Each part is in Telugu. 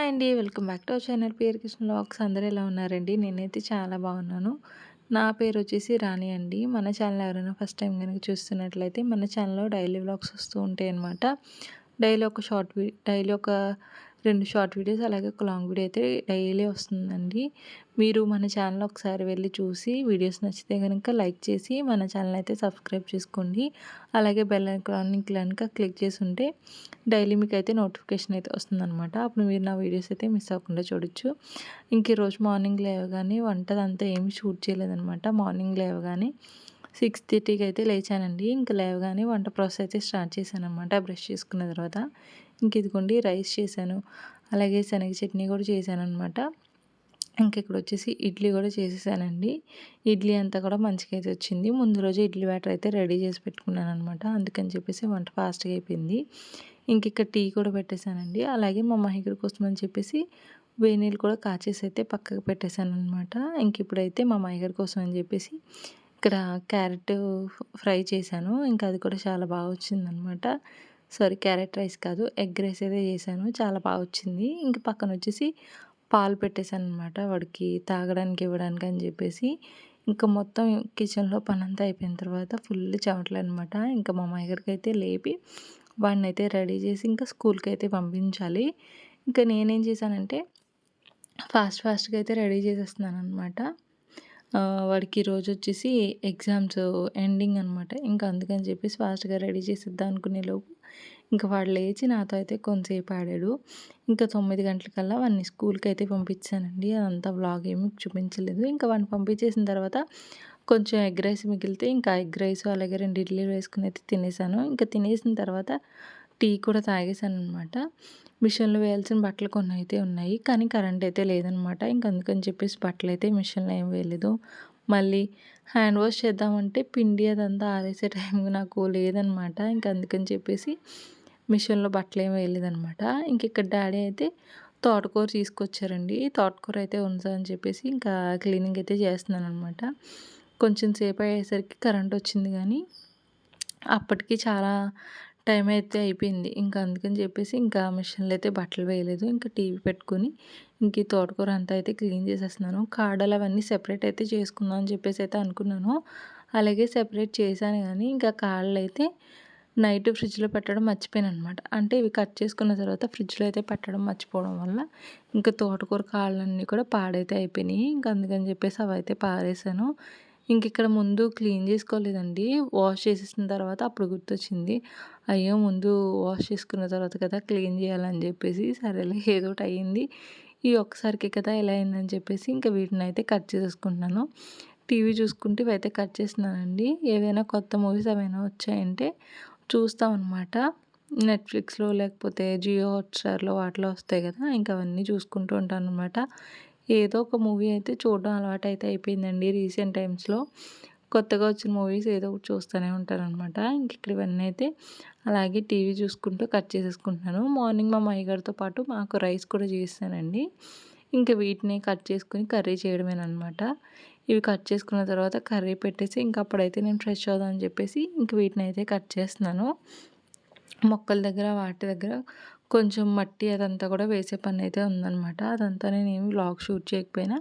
హాయ్ అండి. Welcome back to our channel పేరు కృష్ణ వ్లాగ్స్. అందరూ ఎలా ఉన్నారండి? నేనైతే చాలా బాగున్నాను. నా పేరొచ్చేసి రాణి అండి. మన ఛానల్ ఎవరైనా ఫస్ట్ టైం గనుక చూస్తున్నట్లయితే మన ఛానల్‌లో డైలీ వ్లాగ్స్ వస్తూ ఉంటాయన్నమాట. డైలీ ఒక 2 షార్ట్ వీడియోస్ అలాగే ఒక లాంగ్ వీడియో అయితే డైలీ వస్తుందండి. మీరు మన ఛానల్ ఒకసారి వెళ్ళి చూసి వీడియోస్ నచ్చితే గనుక లైక్ చేసి మన ఛానల్ అయితే సబ్స్క్రైబ్ చేసుకోండి. అలాగే బెల్ ఐకాన్ కనుక క్లిక్ చేసుంటే డైలీ మీకైతే నోటిఫికేషన్ అయితే వస్తుందనమాట. అప్పుడు మీరు నా వీడియోస్ అయితే మిస్ అవ్వకుండా చూడొచ్చు. ఇంక ఈరోజు మార్నింగ్ లేవగానే వంటదంతా ఏమి షూట్ చేయలేదనమాట. మార్నింగ్ లేవగానే 6:30కి అయితే లేచానండి. ఇంక లేవగానే వంట ప్రాసెస్ అయితే స్టార్ట్ చేశాననమాట బ్రష్ చేసుకున్న తర్వాత. ఇంక ఇదిగోండి రైస్ చేశాను. అలాగే శనగ చట్నీ కూడా చేశాననమాట. ఇంకిక్కడొచ్చేసి ఇడ్లీ కూడా చేసేసానండి. ఇడ్లీ అంతా కూడా మంచిగైతే వచ్చింది. ముందు రోజే ఇడ్లీ బ్యాటర్ అయితే రెడీ చేసి పెట్టుకున్నాననమాట. అందుకని చెప్పేసి వంట ఫాస్ట్‌గా అయిపోయింది. ఇంకిక్కడ టీ కూడా పెట్టేశానండి. అలాగే మా మహిగడ కోసం అని చెప్పేసి వేడి నీళ్ళు కూడా కాచేసి అయితే పక్కకు పెట్టేశాననమాట. ఇంకిప్పుడైతే మా మహిగడ కోసం అని చెప్పేసి ఇక్కడ క్యారెట్ ఫ్రై చేశాను. ఇంకా అది కూడా చాలా బాగా వచ్చిందనమాట. సారీ, క్యారెట్ రైస్ కాదు, ఎగ్ రైస్ అయితే చేశాను. చాలా బాగా వచ్చింది. ఇంక పక్కనొచ్చేసి పాలు పెట్టేశాననమాట వాడికి తాగడానికి ఇవ్వడానికి అని చెప్పేసి. ఇంకా మొత్తం కిచెన్‌లో పనంతా అయిపోయిన తర్వాత ఫుల్ చెమటలనమాట. ఇంకా మా మహిగడికైతే లేపి వాడినైతే రెడీ చేసి ఇంకా స్కూల్‌కైతే పంపించాలి. ఇంకా నేనేం చేశానంటే ఫాస్ట్‌గా అయితే రెడీ చేసేస్తున్నాననమాట. వాడికి ఈరోజొచ్చేసి ఎగ్జామ్స్ ఎండింగ్ అనమాట. ఇంకా అందుకని చెప్పేసి ఫాస్ట్‌గా రెడీ చేసేద్దాం అనుకునేలోపు ఇంక వాడు లేచి నాతో అయితే కొంతసేపు ఆడాడు. ఇంకా 9 గంటలకల్లా వాడిని స్కూల్‌కైతే పంపించానండి. అదంతా వ్లాగ్ ఏమి చూపించలేదు. ఇంకా వాడిని పంపించేసిన తర్వాత కొంచెం ఎగ్ రైస్ మిగిలితే ఇంకా ఎగ్ రైస్ అలాగే 2 ఇడ్లీలు వేసుకొని అయితే తినేసాను. ఇంకా తినేసిన తర్వాత టీ కూడా తాగేసాననమాట. మిషన్‌లో వేయాల్సిన బట్టలు కొన్నయితే ఉన్నాయి. కానీ కరెంట్ అయితే లేదనమాట. ఇంక అందుకని చెప్పేసి బట్టలైతే మిషన్‌లో ఏం వేయలేదు. మళ్ళీ హ్యాండ్ వాష్ చేద్దామంటే పిండి అదంతా ఆరేసే టైం నాకు లేదనమాట. ఇంక అందుకని చెప్పేసి మిషన్‌లో బట్టలేమి వేయలేదనమాట. ఇంకిక్కడ డాడీ అయితే తోటకూర తీసుకొచ్చారండి. తోటకూర అయితే ఉంచని చెప్పేసి ఇంకా క్లీనింగ్ అయితే చేస్తున్నాననమాట. కొంచెం సేపు అయ్యేసరికి కరెంట్ వచ్చింది కానీ అప్పటికి చాలా టైం అయితే అయిపోయింది. ఇంకా అందుకని చెప్పేసి ఇంకా మిషన్‌లో అయితే బట్టలు వేయలేదు. ఇంకా టీవీ పెట్టుకొని ఇంక ఈ తోటకూర అంతా అయితే క్లీన్ చేసేస్తున్నాను. కాడలు అవన్నీ సెపరేట్ అయితే చేసుకుందాం అని చెప్పేసి అయితే అనుకున్నాను. అలాగే సెపరేట్ చేశాను కానీ ఇంకా కాళ్ళైతే నైట్ ఫ్రిడ్జ్‌లో పెట్టడం మర్చిపోయాననమాట. అంటే ఇవి కట్ చేసుకున్న తర్వాత ఫ్రిడ్జ్‌లో అయితే పెట్టడం మర్చిపోవడం వల్ల ఇంకా తోటకూర కాళ్ళన్నీ కూడా పాడైతే అయిపోయినాయి. ఇంకా అందుకని చెప్పేసి అవైతే పారేసాను. ఇంకిక్కడ ముందు క్లీన్ చేసుకోలేదండి. వాష్ చేసేసిన తర్వాత అప్పుడు గుర్తొచ్చింది. అయ్యో! ముందు వాష్ చేసుకున్న తర్వాత కదా క్లీన్ చేయాలని చెప్పేసి, సరేలే ఏదోటి అయింది. ఈ ఒక్కసారికే కదా ఇలా అయిందని చెప్పేసి ఇంకా వీటినైతే కట్ చేసేసుకుంటున్నాను. టీవీ చూసుకుంటూ ఇవైతే కట్ చేస్తున్నానండి. ఏవైనా కొత్త మూవీస్ ఏమైనా వచ్చాయంటే చూస్తామనమాట. నెట్‌ఫ్లిక్స్‌లో లేకపోతే జియో హాట్‌స్టార్‌లో వాటిలో వస్తాయి కదా! ఇంక అవన్నీ చూసుకుంటూ ఉంటాననమాట. ఏదో ఒక మూవీ అయితే చూడడం అలవాటైతే అయిపోయిందండి రీసెంట్ టైమ్స్‌లో. కొత్తగా వచ్చిన మూవీస్ ఏదో ఒకటి చూస్తూనే ఉంటాననమాట. ఇంక ఇక్కడ ఇవన్నీ అయితే అలాగే టీవీ చూసుకుంటూ కట్ చేసేసుకుంటున్నాను. మార్నింగ్ మా మయ్యగారితో పాటు మాకు రైస్ కూడా చేసేసానండి. ఇంక వీటిని కట్ చేసుకొని కర్రీ చేయడమేననమాట. ఇవి కట్ చేసుకున్న తర్వాత కర్రీ పెట్టేసి ఇంక అప్పుడైతే నేను ఫ్రెష్ అవుదాం అని చెప్పేసి ఇంక వీటినైతే కట్ చేస్తున్నాను. మొక్కల దగ్గర వాటి దగ్గర కొంచెం మట్టి అదంతా కూడా వేసే పనైతే ఉందనమాట. అదంతా నేనేమి వ్లాగ్ షూట్ చేయకపోయినా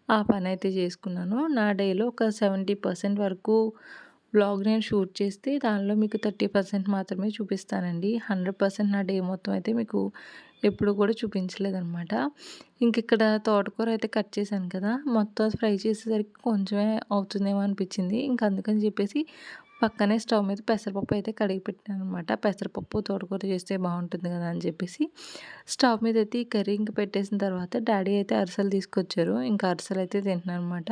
ఆ పనైతే చేసుకున్నాను. నా డేలో ఒక 70% వరకు వ్లాగ్ నేను షూట్ చేస్తే దానిలో మీకు 30% మాత్రమే చూపిస్తానండి. 100% నా డే మొత్తం అయితే మీకు ఎప్పుడు కూడా చూపించలేదనమాట. ఇంకిక్కడ తోటకూర అయితే కట్ చేశాను కదా! మొత్తం ఫ్రై చేసేసరికి కొంచెమే అవుతుందేమో అనిపించింది. ఇంక అందుకని చెప్పేసి పక్కనే స్టవ్ మీద పెసరపప్పు అయితే కడిగి పెట్టాననమాట. పెసరపప్పు తోటకూర చేస్తే బాగుంటుంది కదా అని చెప్పేసి స్టవ్ మీద అయితే ఈ కర్రీ ఇంక పెట్టేసిన తర్వాత డాడీ అయితే అరిసెలు తీసుకొచ్చారు. ఇంకా అరిసెలు అయితే తింటున్నానమాట.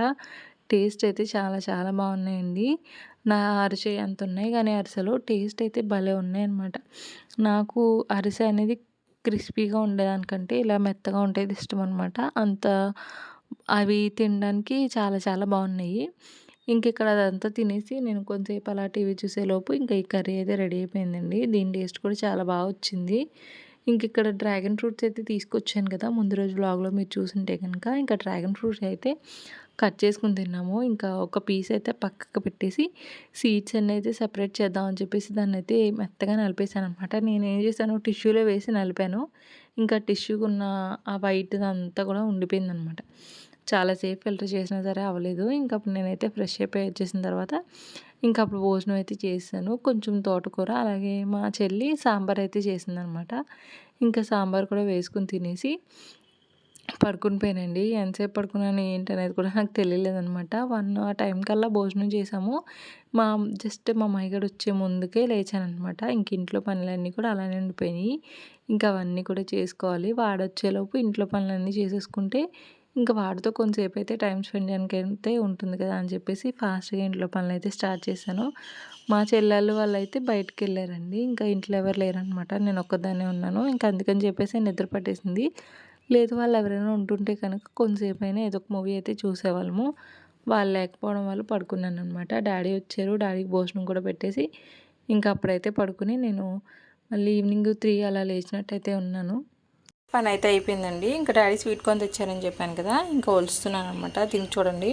టేస్ట్ అయితే చాలా చాలా బాగున్నాయండి. నా అరిసె అంత ఉన్నాయి కానీ అరిసెలు టేస్ట్ అయితే భలే ఉన్నాయన్నమాట. నాకు అరిసె అనేది క్రిస్పీగా ఉండేదానికంటే ఇలా మెత్తగా ఉండేది ఇష్టం అనమాట. అంత అవి తినడానికి చాలా చాలా బాగున్నాయి. ఇంకిక్కడ అదంతా తినేసి నేను కొంతసేపు అలా టీవీ చూసేలోపు ఇంకా ఈ కర్రీ అయితే రెడీ అయిపోయిందండి. దీని టేస్ట్ కూడా చాలా బాగా వచ్చింది. ఇంకిక్కడ డ్రాగన్ ఫ్రూట్స్ అయితే తీసుకొచ్చాను కదా! ముందు రోజు వ్లాగ్‌లో మీరు చూసుంటే గనుక ఇంకా డ్రాగన్ ఫ్రూట్స్ అయితే కట్ చేసుకొని తిన్నాము. ఇంకా ఒక పీస్ అయితే పక్కకు పెట్టేసి సీడ్స్ అన్ని అయితే సెపరేట్ చేద్దాం అని చెప్పేసి దాన్నయితే మెత్తగా నలిపేసాననమాట. నేనేం చేశాను టిష్యూలో వేసి నలిపాను. ఇంకా టిష్యూకున్న ఆ వైట్‌దంతా కూడా ఉండిపోయిందనమాట. చాలాసేపు ఫిల్టర్ చేసినా సరే అవ్వలేదు. ఇంక అప్పుడు నేనైతే ఫ్రెష్ అయిపోయి వచ్చేసిన తర్వాత ఇంక అప్పుడు భోజనం అయితే చేశాను. కొంచెం తోటకూర అలాగే మా చెల్లి సాంబార్ అయితే చేసిందనమాట. ఇంకా సాంబార్ కూడా వేసుకొని తినేసి పడుకొని పోయానండి. ఎంతసేపు పడుకున్నాను ఏంటనేది కూడా నాకు తెలియలేదనమాట. 1 ఆ టైం కల్లా భోజనం చేసాము. జస్ట్ మా మామయ్యగారు వచ్చే ముందుకే లేచాననమాట. ఇంక ఇంట్లో పనులన్నీ కూడా అలానే ఉండిపోయినాయి. ఇంకా అవన్నీ కూడా చేసుకోవాలి. వాడొచ్చేలోపు ఇంట్లో పనులన్నీ చేసేసుకుంటే ఇంకా వాడితో కొంతసేపు అయితే టైం స్పెండ్ చేయడానికైతే ఉంటుంది కదా అని చెప్పేసి ఫాస్ట్‌గా ఇంట్లో పనులైతే స్టార్ట్ చేశాను. మా చెల్లెళ్ళు వాళ్ళైతే బయటికెళ్ళారండి. ఇంకా ఇంట్లో ఎవరు లేరనమాట. నేను ఒక్కదాన్నే ఉన్నాను. ఇంక అందుకని చెప్పేసి నిద్ర పట్టేసింది. లేదు వాళ్ళు ఎవరైనా ఉంటుంటే కనుక కొంతసేపైనా ఏదో ఒక మూవీ అయితే చూసేవాళ్ళము. వాళ్ళు లేకపోవడం వల్ల పడుకున్నాననమాట. డాడీ వచ్చారు. డాడీకి భోజనం కూడా పెట్టేసి ఇంకా అప్పుడైతే పడుకొని నేను మళ్ళీ ఈవినింగ్ 3 అలా లేచినట్టయితే ఉన్నాను. పని అయితే అయిపోయిందండి. ఇంకా డాడీ స్వీట్ కార్న్ తెచ్చారని చెప్పాను కదా! ఇంకా ఒలుస్తున్నాను అనమాట. తిని చూడండి.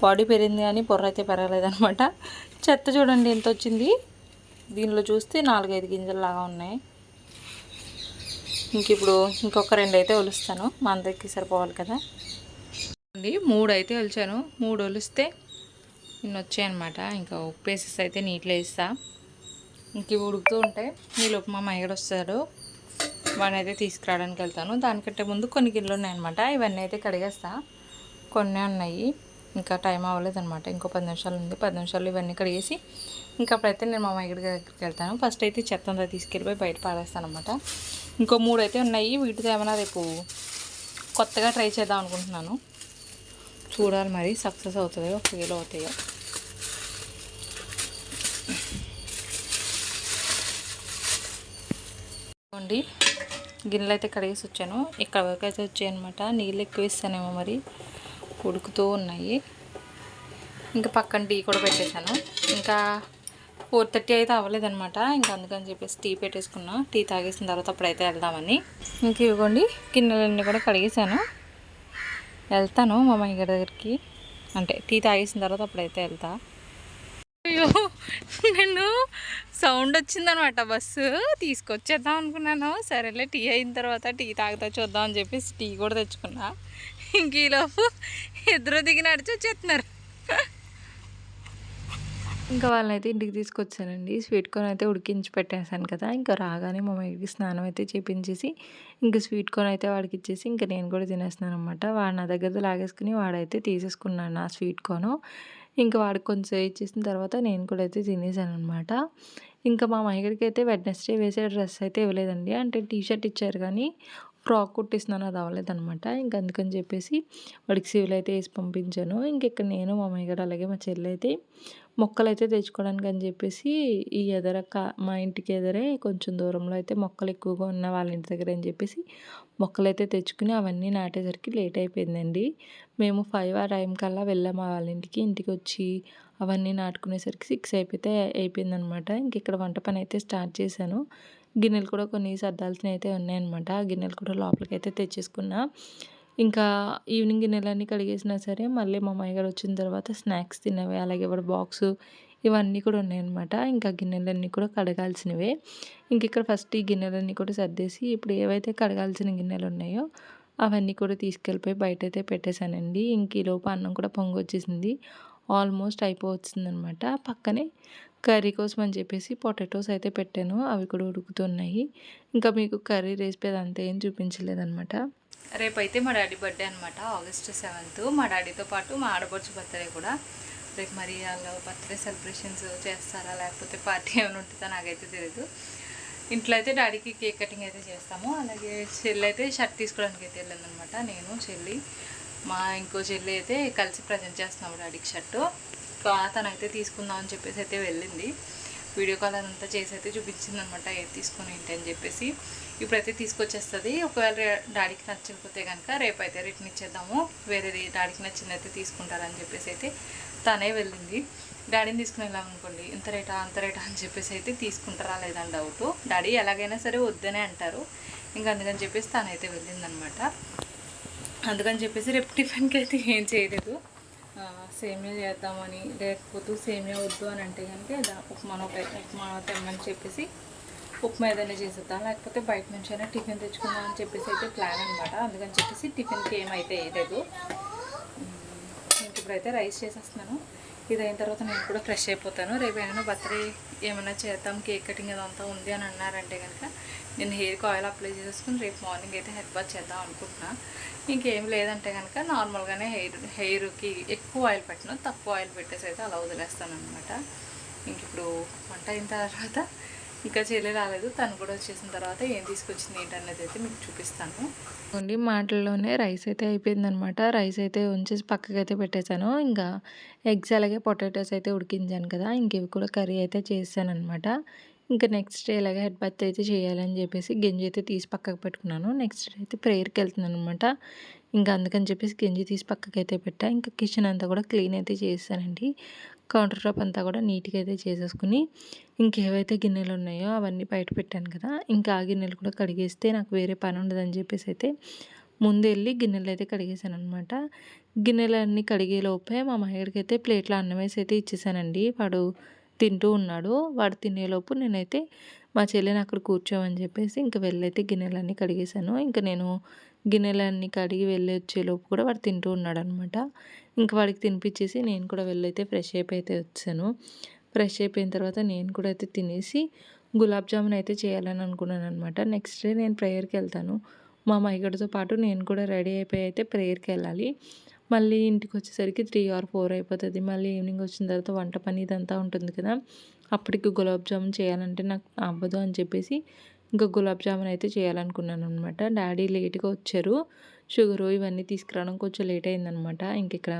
బాడీ పెరిగింది కానీ బుర్ర అయితే పెరగలేదనమాట. చెత్త చూడండి ఎంత వచ్చింది. దీనిలో చూస్తే 4, 5 గింజల్లాగా ఉన్నాయి. ఇప్పుడు ఇంకొక 2 అయితే ఒలుస్తాను. మా అందరికి సరిపోవాలి కదా అండి. 3 అయితే ఒలిచాను. 3 ఒలిస్తే ఇన్ని వచ్చాయన్నమాట. ఇంకా ఉప్పేసేసి అయితే నీటిలో వేస్తా. ఇంక ఇవి ఉడుకుతూ ఉంటాయి. ఈలోపు మా మామయ్య వస్తాడు. వాడినైతే తీసుకురావడానికి వెళ్తాను. దానికంటే ముందు కొన్ని గిన్నెలు ఉన్నాయన్నమాట. ఇవన్నీ అయితే కడిగేస్తా. కొన్ని ఉన్నాయి. ఇంకా టైం అవ్వలేదన్నమాట. ఇంకో 10 నిమిషాలు ఉంది. 10 నిమిషాలు ఇవన్నీ కడిగేసి ఇంకా అప్పుడైతే నేను మా మామయ్య దగ్గరికి వెళ్తాను. ఫస్ట్ అయితే చెత్త అంతా తీసుకెళ్ళిపోయి బయట పాడేస్తాను అనమాట. ఇంకో 3 అయితే ఉన్నాయి. వీటితో ఏమైనా రేపు కొత్తగా ట్రై చేద్దాం అనుకుంటున్నాను. చూడాలి మరి సక్సెస్ అవుతుందో ఫెయిల్ అవుతాయో. అండి గిన్నెలు అయితే కడిగేసి వచ్చాను. ఇక్కడ వరకు అయితే వచ్చాయన్నమాట. నీళ్ళు ఎక్కువ వేస్తానేమో మరి ఉడుకుతూ ఉన్నాయి. ఇంకా పక్కన టీ కూడా పెట్టేశాను. ఇంకా 4:30 అయితే అవ్వలేదన్నమాట. ఇంకా అందుకని చెప్పేసి టీ పెట్టేసుకున్నా. టీ తాగేసిన తర్వాత అప్పుడైతే వెళ్దామని. ఇంక ఇవ్వండి గిన్నెలన్నీ కూడా కడిగేశాను. వెళ్తాను మా మామయ్య గారి దగ్గరికి. అంటే టీ తాగేసిన తర్వాత అప్పుడైతే వెళ్తా. అయ్యో నేను సౌండ్ వచ్చిందనమాట. బస్సు తీసుకొచ్చేద్దాం అనుకున్నాను. సరేలే టీ అయిన తర్వాత టీ తాగుతా చూద్దాం అని చెప్పేసి టీ కూడా తెచ్చుకున్నా. ఇంక ఈలోపు ఇద్దరు దిగి నడిచి వచ్చేస్తున్నారు. ఇంకా వాళ్ళనైతే ఇంటికి తీసుకొచ్చానండి. స్వీట్ కార్న్ అయితే ఉడికించి పెట్టేశాను కదా! ఇంకా రాగానే మా మమ్మీకి స్నానం అయితే చేపించేసి ఇంక స్వీట్ కార్న్ అయితే వాడికి ఇచ్చేసి ఇంక నేను కూడా తినేస్తున్నాననమాట. వాడు నా దగ్గర లాగేసుకుని వాడైతే తీసేసుకున్నాడు నా స్వీట్ కార్న్. ఇంకా వాడికి కొంచెం ఇచ్చేసిన తర్వాత నేను కూడా అయితే తినేసాననమాట. ఇంకా మా మహిళకి అయితే వెడ్నెస్డే వేసే డ్రెస్ అయితే ఇవ్వలేదండి. అంటే టీ షర్ట్ ఇచ్చారు కానీ ఫ్రాక్ కుట్టిస్తున్నాను అది అవ్వలేదనమాట. ఇంక అందుకని చెప్పేసి వాడికి సివిల్ అయితే వేసి పంపించాను. ఇంక ఇక్కడ నేను మా అమ్మయ్య గారు అలాగే మా చెల్లి అయితే మొక్కలైతే తెచ్చుకోవడానికి అని చెప్పేసి ఈ మా ఇంటికి ఎదురే కొంచెం దూరంలో అయితే మొక్కలు ఎక్కువగా ఉన్న వాళ్ళ ఇంటి దగ్గర అని చెప్పేసి మొక్కలైతే తెచ్చుకుని అవన్నీ నాటేసరికి లేట్ అయిపోయిందండి. మేము 5 ఆ టైం కల్లా వెళ్ళాము వాళ్ళ ఇంటికి. ఇంటికి వచ్చి అవన్నీ నాటుకునేసరికి 6 అయిపోయిందనమాట. ఇంక ఇక్కడ వంట పని అయితే స్టార్ట్ చేశాను. గిన్నెలు కూడా కొన్ని సర్దాల్సినవి అయితే ఉన్నాయన్నమాట. ఆ గిన్నెలు కూడా లోపలికైతే తెచ్చేసుకున్నా. ఇంకా ఈవినింగ్ గిన్నెలన్నీ కడిగేసినా సరే మళ్ళీ మా అమ్మాయి గారు వచ్చిన తర్వాత స్నాక్స్ తిన్నవి అలాగే వాడి బాక్సు ఇవన్నీ కూడా ఉన్నాయన్నమాట. ఇంకా గిన్నెలన్నీ కూడా కడగాల్సినవే. ఇంక ఇక్కడ ఫస్ట్ ఈ గిన్నెలన్నీ కూడా సర్దేసి ఇప్పుడు ఏవైతే కడగాల్సిన గిన్నెలు ఉన్నాయో అవన్నీ కూడా తీసుకెళ్ళిపోయి బయటైతే పెట్టేశానండి. ఇంక ఈలోపు అన్నం కూడా పొంగొచ్చేసింది. ఆల్మోస్ట్ అయిపోవచ్చిందనమాట. పక్కనే కర్రీ కోసం అని చెప్పేసి పొటాటోస్ అయితే పెట్టాను. అవి కూడా ఉడుకుతున్నాయి. ఇంకా మీకు కర్రీ రెసిపీ అదంతా ఏం చూపించలేదనమాట. రేపైతే మా డాడీ బర్త్డే అనమాట. August 7th. మా డాడీతో పాటు మా ఆడపడుచు బర్త్డే కూడా. రేపు మరి వాళ్ళు బర్త్డే సెలబ్రేషన్స్ చేస్తారా లేకపోతే పార్టీ ఏమైనా ఉంటుందా నాకైతే తెలియదు. ఇంట్లో అయితే డాడీకి కేక్ కటింగ్ అయితే చేస్తాము. అలాగే చెల్లి అయితే షర్ట్ తీసుకోవడానికి అయితే వెళ్ళిందనమాట. నేను చెల్లి మా ఇంకో చెల్లి అయితే కలిసి ప్రజెంట్ చేస్తున్నాము డాడీకి షర్టు. తనైతే తీసుకుందాం అని చెప్పేసి అయితే వెళ్ళింది. వీడియో కాల్ అదంతా చేసి అయితే చూపించింది అనమాట ఏది తీసుకొని ఏంటి అని చెప్పేసి. ఇప్పుడైతే తీసుకొచ్చేస్తుంది. ఒకవేళ డాడీకి నచ్చకపోతే కనుక రేపైతే రిటర్న్ ఇచ్చేద్దాము. వేరేది డాడీకి నచ్చింది అయితే తీసుకుంటారని చెప్పేసి అయితే తనే వెళ్ళింది. డాడీని తీసుకుని వెళ్ళామనుకోండి ఇంత రేటా అంత రేటా అని చెప్పేసి అయితే తీసుకుంటారా లేదని డౌట్. డాడీ ఎలాగైనా సరే వద్దనే అంటారు. ఇంకా అందుకని చెప్పేసి తనైతే వెళ్ళిందనమాట. అందుకని చెప్పేసి రేపు టిఫిన్కి అయితే ఏం చేయలేదు. సేమియా చేద్దామని లేకపోతే సేమియా వద్దు అని అంటే కనుక ఉప్మా తెమ్మని చెప్పేసి ఉప్మా ఏదైనా చేసేద్దాం, లేకపోతే బయట నుంచి అయినా టిఫిన్ తెచ్చుకుందాం అని చెప్పేసి అయితే ప్లాన్ అనమాట. అందుకని చెప్పేసి టిఫిన్కి ఏమైతే వేయలేదు. ఇంక ఇప్పుడైతే రైస్ చేసేస్తున్నాను. ఇది అయిన తర్వాత నేను కూడా ఫ్రెష్ అయిపోతాను. రేపు ఏమైనా బర్త్డే ఏమైనా చేద్దాం, కేక్ కటింగ్ అదంతా ఉంది అని అన్నారంటే కనుక నేను హెయిర్కి ఆయిల్ అప్లై చేసుకుని రేపు మార్నింగ్ అయితే హెడ్ బాత్ చేద్దాం అనుకుంటున్నా. ఇంకేం లేదంటే కనుక నార్మల్గానే హెయిర్కి ఎక్కువ ఆయిల్ పెట్టను, తక్కువ ఆయిల్ పెట్టేసి అయితే అలా వదిలేస్తాను అనమాట. ఇంక ఇప్పుడు వంట అయిన తర్వాత ఇంకా చెల్లి రాలేదు, తను కూడా వచ్చేసిన తర్వాత ఏం తీసుకొచ్చింది ఏంటనేది అయితే మీకు చూపిస్తాను. ఓన్లీ మాటల్లోనే రైస్ అయితే అయిపోయిందనమాట. రైస్ అయితే ఉంచేసి పక్కకైతే పెట్టేశాను. ఇంకా ఎగ్స్ అలాగే పొటాటోస్ అయితే ఉడికించాను కదా, ఇంక ఇవి కూడా కర్రీ అయితే చేశానమాట. ఇంకా నెక్స్ట్ డే ఇలాగే హెడ్ బాత్ అయితే చేయాలని చెప్పేసి గంజి అయితే తీసి పక్కకు పెట్టుకున్నాను. నెక్స్ట్ డే అయితే ప్రేయర్కి వెళ్తున్నాను అనమాట. ఇంకా అందుకని చెప్పేసి గంజి తీసి పక్కకైతే పెట్టా. ఇంకా కిచెన్ అంతా కూడా క్లీన్ అయితే చేశానండి. కౌంటర్ టాప్ అంతా కూడా నీట్గా అయితే చేసేసుకుని ఇంకేవైతే గిన్నెలు ఉన్నాయో అవన్నీ బయట పెట్టాను కదా, ఇంకా ఆ గిన్నెలు కూడా కడిగేస్తే నాకు వేరే పని ఉండదని చెప్పేసి అయితే ముందు వెళ్ళి గిన్నెలు అయితే కడిగేసాను అనమాట. గిన్నెలన్నీ కడిగే లోపే మా మహేడికి అయితే ప్లేట్లో అన్నం వేసి అయితే ఇచ్చేసానండి. వాడు తింటూ ఉన్నాడు. వాడు తినేలోపు నేనైతే మా చెల్లిని అక్కడ కూర్చోమని చెప్పేసి ఇంక వెళ్ళైతే గిన్నెలన్నీ కడిగేసాను. ఇంకా నేను గిన్నెలన్నీ కడిగి వెళ్ళి వచ్చేలోపు కూడా వాడు తింటూ ఉన్నాడనమాట. ఇంక వాడికి తినిపించేసి నేను కూడా వెళ్ళైతే ఫ్రెష్ అయిపోయి అయితే వచ్చాను. ఫ్రెష్ అయిపోయిన తర్వాత నేను కూడా అయితే తినేసి గులాబ్ జామున్ అయితే చేయాలని అనుకున్నాను అనమాట. నెక్స్ట్ డే నేను ప్రేయర్కి వెళ్తాను. మా మైగడితో పాటు నేను కూడా రెడీ అయిపోయి అయితే ప్రేయర్కి వెళ్ళాలి. మళ్ళీ ఇంటికి వచ్చేసరికి 3 ఆర్ 4 అయిపోతుంది. మళ్ళీ ఈవినింగ్ వచ్చిన తర్వాత వంట పని ఇదంతా ఉంటుంది కదా, అప్పటికి గులాబ్ జామున్ చేయాలంటే నాకు అవ్వదు అని చెప్పేసి ఇంకా గులాబ్ జామున్ అయితే చేయాలనుకున్నాను అనమాట. డాడీ లేట్గా వచ్చారు. షుగరు ఇవన్నీ తీసుకురావడం కొంచెం లేట్ అయిందనమాట. ఇంక ఇక్కడ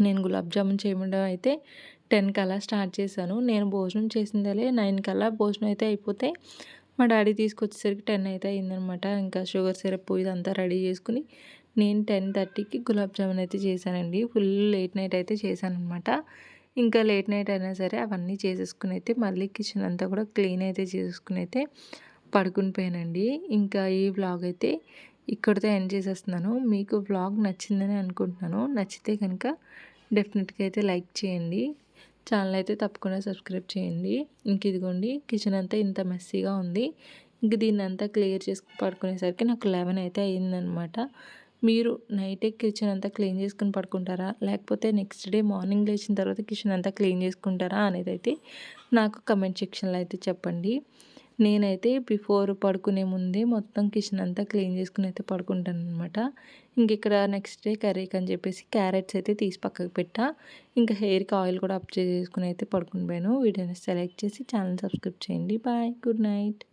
నేను గులాబ్ జామున్ చేయడం అయితే 10 కల్లా స్టార్ట్ చేశాను. నేను భోజనం చేసిందలే 9 కల్లా భోజనం అయితే అయిపోతే మా డాడీ తీసుకొచ్చేసరికి 10 అయితే అయిందనమాట. ఇంకా షుగర్ సిరప్ ఇదంతా రెడీ చేసుకుని నేను 10:30కి గులాబ్ జామున్ అయితే చేశానండి. ఫుల్ లేట్ నైట్ అయితే చేశాననమాట. ఇంకా లేట్ నైట్ అయినా సరే అవన్నీ చేసేసుకుని అయితే మళ్ళీ కిచెన్ అంతా కూడా క్లీన్ అయితే చేసుకుని అయితే పడుకుని పోయానండి. ఇంకా ఈ వ్లాగ్ అయితే ఇక్కడితో ఎండ్ చేసేస్తున్నాను. మీకు వ్లాగ్ నచ్చిందని అనుకుంటున్నాను. నచ్చితే కనుక డెఫినెట్గా అయితే లైక్ చేయండి. ఛానల్ అయితే తప్పకుండా సబ్స్క్రైబ్ చేయండి. ఇంక ఇదిగోండి కిచెన్ అంతా ఇంత మెస్సీగా ఉంది. ఇంక దీన్ని అంతా క్లియర్ చేసుకుని పడుకునేసరికి నాకు 11 అయితే అయిందనమాట. మీరు నైటే కిచెన్ అంతా క్లీన్ చేసుకుని పడుకుంటారా, లేకపోతే నెక్స్ట్ డే మార్నింగ్ లేచిన తర్వాత కిచెన్ అంతా క్లీన్ చేసుకుంటారా అనేది అయితే నాకు కమెంట్ సెక్షన్లో అయితే చెప్పండి. నేనైతే బిఫోర్ పడుకునే ముందే మొత్తం కిచెన్ అంతా క్లీన్ చేసుకుని అయితే పడుకుంటాను అనమాట. ఇంక ఇక్కడ నెక్స్ట్ డే కర్రీకి అని చెప్పేసి క్యారెట్స్ అయితే తీసి పక్కకు పెట్టా. ఇంకా హెయిర్కి ఆయిల్ కూడా అప్లై చేసుకుని అయితే పడుకుని పోయాను. వీడియోని సెలెక్ట్ చేసి ఛానల్ సబ్స్క్రైబ్ చేయండి. Bye, good night.